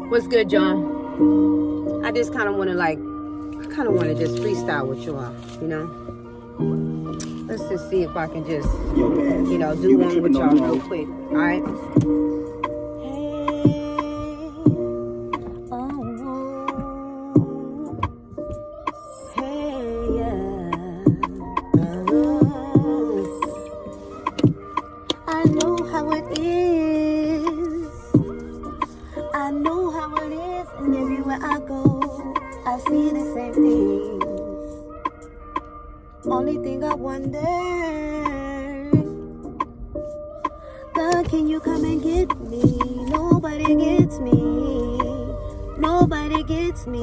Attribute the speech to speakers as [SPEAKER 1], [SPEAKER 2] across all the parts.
[SPEAKER 1] What's good, John? I just kind of want to just freestyle with you all, you know? Let's just see if I can just, do one with y'all real quick, all right?
[SPEAKER 2] I know how it is. I know how it is, and everywhere I go, I see the same things. Only thing I wonder, God, can you come and get me? Nobody gets me. Nobody gets me.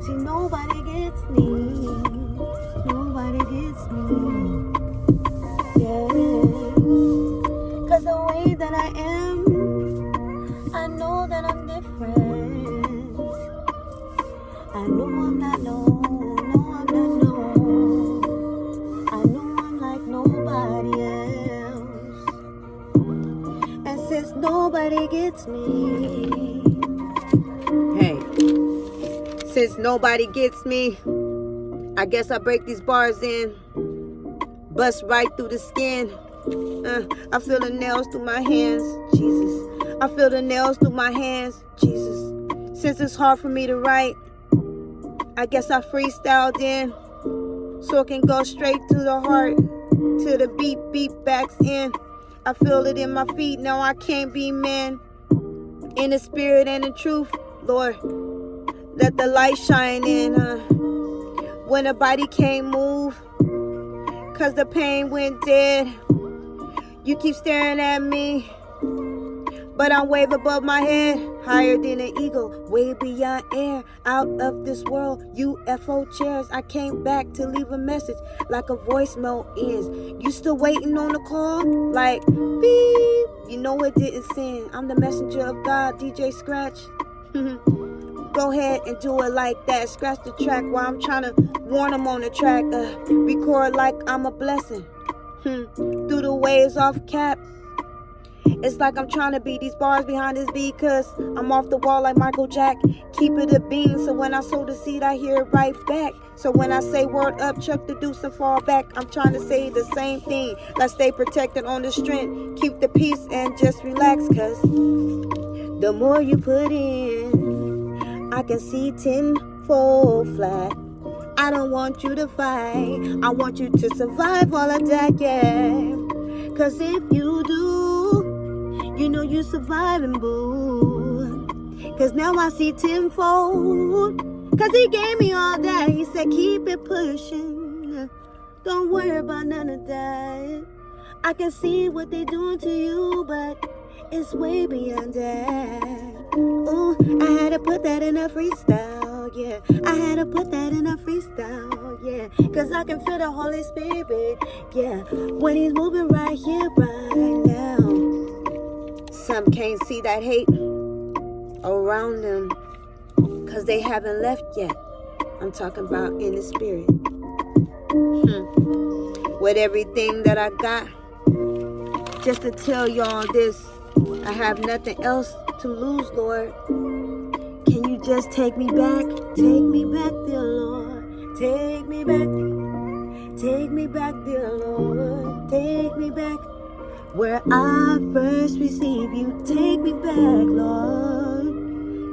[SPEAKER 2] See, nobody gets me. Nobody gets me. Cause the way that I am, I know that I'm different. I know I'm not known, no, I'm not known. I know I'm like nobody else. And since nobody gets me,
[SPEAKER 1] Hey, since nobody gets me, I guess I break these bars in, bust right through the skin. I feel the nails through my hands, Jesus. I feel the nails through my hands, Jesus. Since it's hard for me to write, I guess I freestyled in, so it can go straight to the heart, to the beat backs in. I feel it in my feet, now I can't be man. In the spirit and the truth, Lord, let the light shine in, when the body can't move, cause the pain went dead. You keep staring at me, but I'm way above my head, higher than an eagle, way beyond air, out of this world, UFO chairs. I came back to leave a message, like a voicemail is. You still waiting on the call? Like, beep, you know it didn't send. I'm the messenger of God, DJ Scratch. Go ahead and do it like that. Scratch the track while I'm trying to warn them on the track. Record like I'm a blessing. Through the waves off cap. It's like I'm trying to beat these bars behind this beat, cause I'm off the wall like Michael Jack. Keep it a bean, so when I sow the seed, I hear it right back. So when I say word up, chuck the deuce and fall back. I'm trying to say the same thing. Let's stay protected on the strength. Keep the peace and just relax, cause the more you put in, I can see tenfold flat. I don't want you to fight, I want you to survive all of that, yeah. Cause if you do, you know you surviving, boo. Cause now I see tenfold. Cause he gave me all that. He said keep it pushing, don't worry about none of that. I can see what they doing to you, but it's way beyond that. Ooh, I had to put that in a freestyle, yeah. I had to put that in a freestyle, yeah. Cause I can feel the Holy Spirit, yeah, when he's moving right here, right now. Some can't see that hate around them, cause they haven't left yet. I'm talking about in the spirit. With everything that I got, just to tell y'all this, I have nothing else to lose, Lord. Can you just take me back? Take me back, dear Lord. Take me back. Take me back, dear Lord. Take me back where I first received you. Take me back, Lord.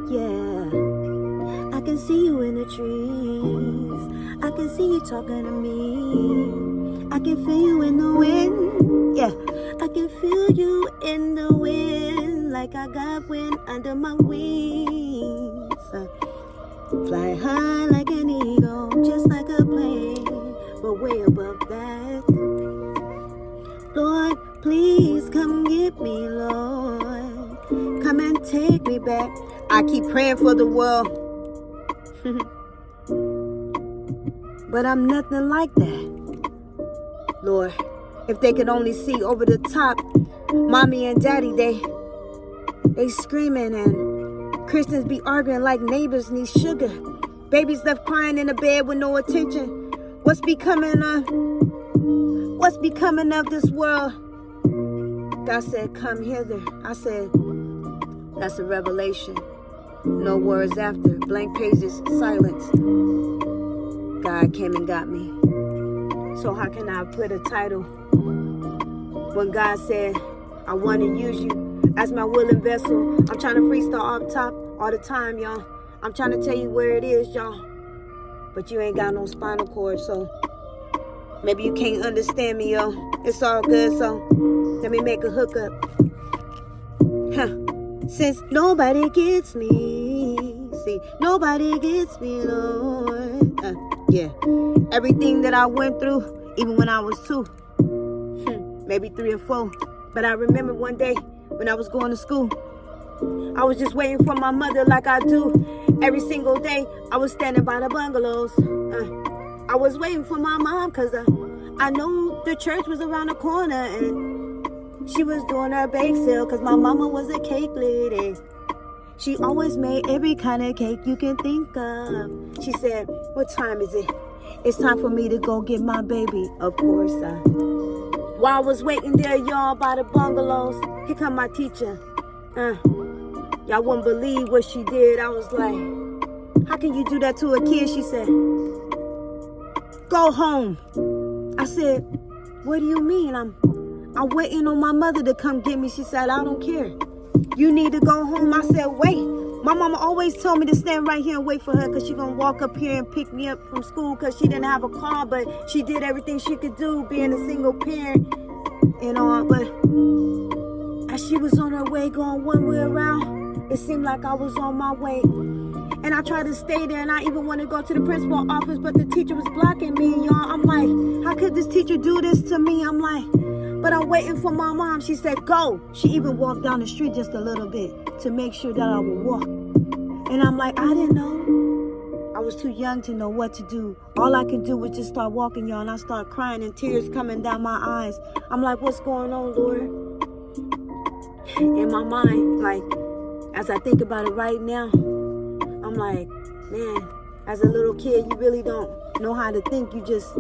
[SPEAKER 1] Yeah. I can see you in the trees. I can see you talking to me. I can feel you in the wind. Yeah. I can feel you in the wind, like I got wind under my wings. Fly high like an eagle, just like a plane, but way above that. Lord, please come get me, Lord. Come and take me back. I keep praying for the world, but I'm nothing like that. Lord, if they could only see over the top, mommy and daddy, they screaming, and Christians be arguing like neighbors need sugar. Babies left crying in the bed with no attention. What's becoming of this world? God said, come hither. I said, That's a revelation. No words after. Blank pages, silence. God came and got me. So how can I put a title when God said, I want to use you as my willing vessel? I'm trying to freestyle off top all the time, y'all. I'm trying to tell you where it is, y'all. But you ain't got no spinal cord, so maybe you can't understand me, yo. It's all good, so let me make a hookup. Since nobody gets me, see, nobody gets me, Lord. Yeah, everything that I went through, even when I was 2, maybe 3 or 4. But I remember one day when I was going to school, I was just waiting for my mother like I do every single day. I was standing by the bungalows. I was waiting for my mom because I knew the church was around the corner and she was doing her bake sale because my mama was a cake lady. She always made every kind of cake you can think of. She said, what time is it? It's time for me to go get my baby. Of course. While I was waiting there, y'all, by the bungalows, here come my teacher. Y'all wouldn't believe what she did. I was like, how can you do that to a kid? She said, go home. I said, what do you mean? I'm waiting on my mother to come get me. She said, I don't care. You need to go home. I said, wait. My mama always told me to stand right here and wait for her because she's going to walk up here and pick me up from school because she didn't have a car, but she did everything she could do being a single parent and all. But as she was on her way going one way around, it seemed like I was on my way. And I tried to stay there, and I even wanted to go to the principal's office, but the teacher was blocking me, y'all. I'm like, how could this teacher do this to me? I'm like, but I'm waiting for my mom. She said, go. She even walked down the street just a little bit to make sure that I would walk. And I'm like, I didn't know. I was too young to know what to do. All I could do was just start walking, y'all, and I start crying and tears coming down my eyes. I'm like, what's going on, Lord? In my mind, like, as I think about it right now, I'm like, man, as a little kid, you really don't know how to think. You just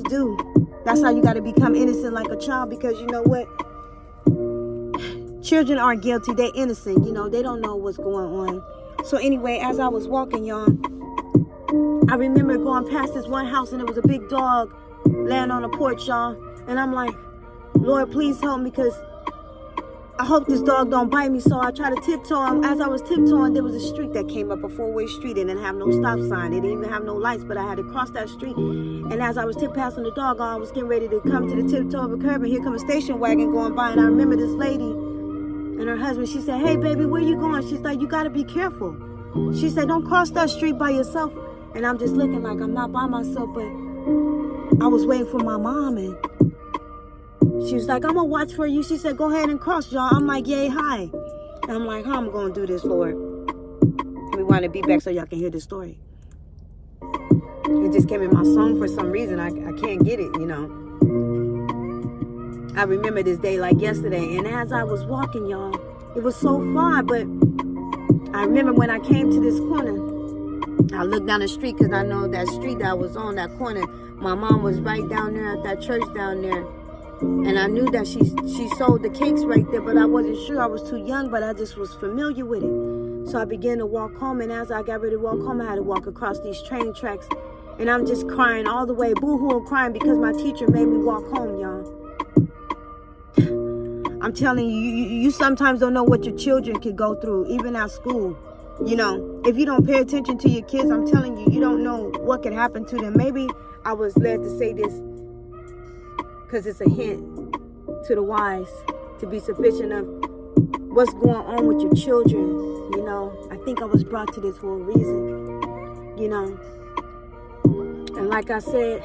[SPEAKER 1] do. That's how you got to become innocent like a child, because you know what? Children aren't guilty. They're innocent. You know, they don't know what's going on. So anyway, as I was walking, y'all, I remember going past this one house and there was a big dog laying on the porch, y'all. And I'm like, Lord, please help me, because I hope this dog don't bite me. So I try to tiptoe. And as I was tiptoeing, there was a street that came up, a 4-way street. It didn't have no stop sign. It didn't even have no lights, but I had to cross that street. And as I was passing the dog, I was getting ready to come to the tiptoe of a curb, and here comes a station wagon going by. And I remember this lady and her husband. She said, hey, baby, where you going? She's like, you got to be careful. She said, don't cross that street by yourself. And I'm just looking like I'm not by myself, but I was waiting for my mom, and she was like, I'm going to watch for you. She said, go ahead and cross, y'all. I'm like, yay, hi. And I'm like, how am I going to do this, Lord? We want to be back so y'all can hear the story. It just came in my song for some reason. I can't get it, you know. I remember this day like yesterday. And as I was walking, y'all, it was so far. But I remember when I came to this corner, I looked down the street because I know that street that I was on, that corner, my mom was right down there at that church down there. And I knew that she sold the cakes right there, but I wasn't sure. I was too young, but I just was familiar with it. So I began to walk home, and as I got ready to walk home, I had to walk across these train tracks. And I'm just crying all the way, boo-hoo, and crying because my teacher made me walk home, y'all. I'm telling you, you sometimes don't know what your children can go through, even at school. You know, if you don't pay attention to your kids, I'm telling you, you don't know what can happen to them. Maybe I was led to say this because it's a hint to the wise to be sufficient of what's going on with your children. You know, I think I was brought to this for a reason, you know. And like I said,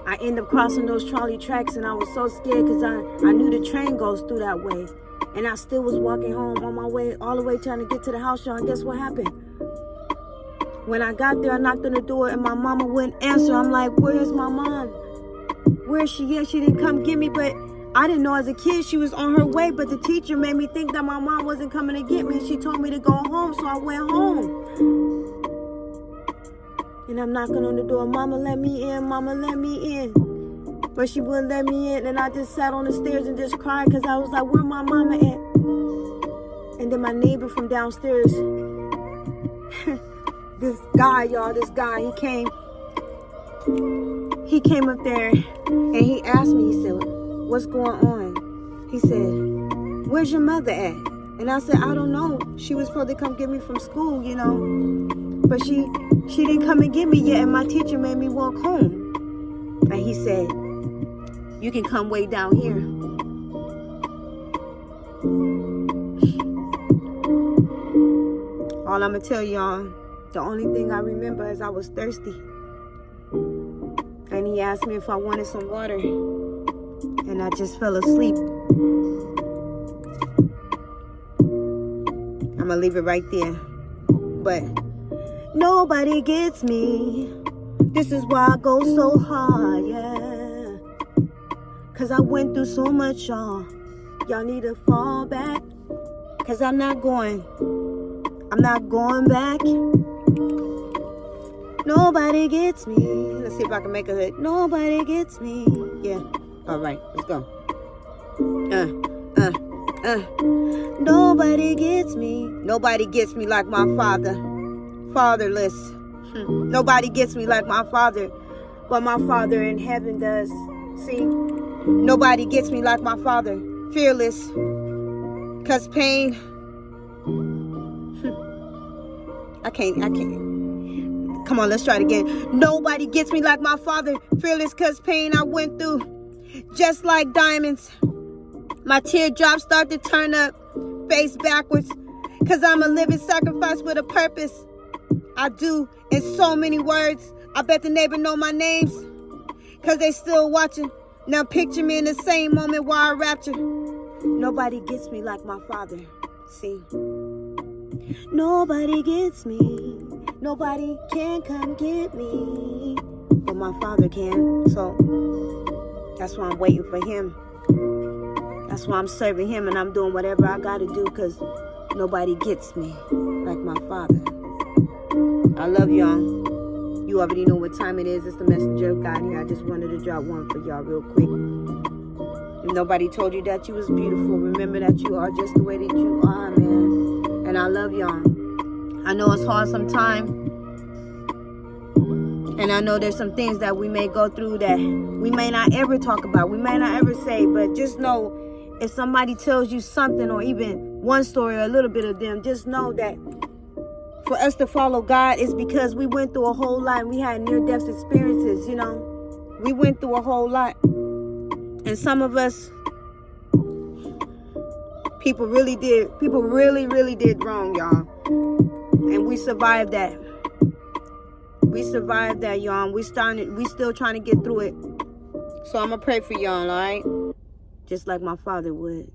[SPEAKER 1] I ended up crossing those trolley tracks, and I was so scared because I knew the train goes through that way. And I still was walking home on my way, all the way trying to get to the house, y'all. And guess what happened? When I got there, I knocked on the door, and my mama wouldn't answer. I'm like, where's my mom? Where is she at? She didn't come get me, but I didn't know as a kid she was on her way. But the teacher made me think that my mom wasn't coming to get me. She told me to go home, so I went home. And I'm knocking on the door. Mama, let me in. Mama, let me in. But she wouldn't let me in. And I just sat on the stairs and just cried because I was like, where my mama at? And then my neighbor from downstairs, this guy, y'all, he came up there and he asked me, he said, what's going on? He said, where's your mother at? And I said, I don't know. She was supposed to come get me from school, you know, but she didn't come and get me yet, and my teacher made me walk home. And he said, you can come way down here. All I'm gonna tell y'all, the only thing I remember is I was thirsty. And he asked me if I wanted some water. And I just fell asleep. I'm gonna leave it right there. But nobody gets me. This is why I go so hard, yeah. Cause I went through so much, y'all. Y'all need to fall back. Cause I'm not going back. Nobody gets me. Let's see if I can make a hood. Nobody gets me. Yeah. All right, let's go. Nobody gets me. Nobody gets me like my father. Fatherless. Nobody gets me like my father. What my father in heaven does. See? Nobody gets me like my father. Fearless. Cause pain. I can't. Come on, let's try it again. Nobody gets me like my father. Fearless cause pain I went through. Just like diamonds. My teardrops start to turn up. Face backwards. Cause I'm a living sacrifice with a purpose. I do in so many words. I bet the neighbor know my names. Cause they still watching. Now picture me in the same moment while I rapture. Nobody gets me like my father. See? Nobody gets me. Nobody can come get me. But my father can. So that's why I'm waiting for him. That's why I'm serving him and I'm doing whatever I gotta do because nobody gets me like my father. I love y'all. You already know what time it is. It's the messenger of God here. I just wanted to drop one for y'all real quick. If nobody told you that you was beautiful, remember that you are just the way that you are, man. And I love y'all. I know it's hard sometimes. And I know there's some things that we may go through that we may not ever talk about. We may not ever say. But just know, if somebody tells you something or even one story or a little bit of them, just know that for us to follow God is because we went through a whole lot. We had near-death experiences, you know. We went through a whole lot. And some of us, people really, really did wrong, y'all. And we survived that. We survived that, y'all. We still trying to get through it. So I'm going to pray for y'all, all right? Just like my father would.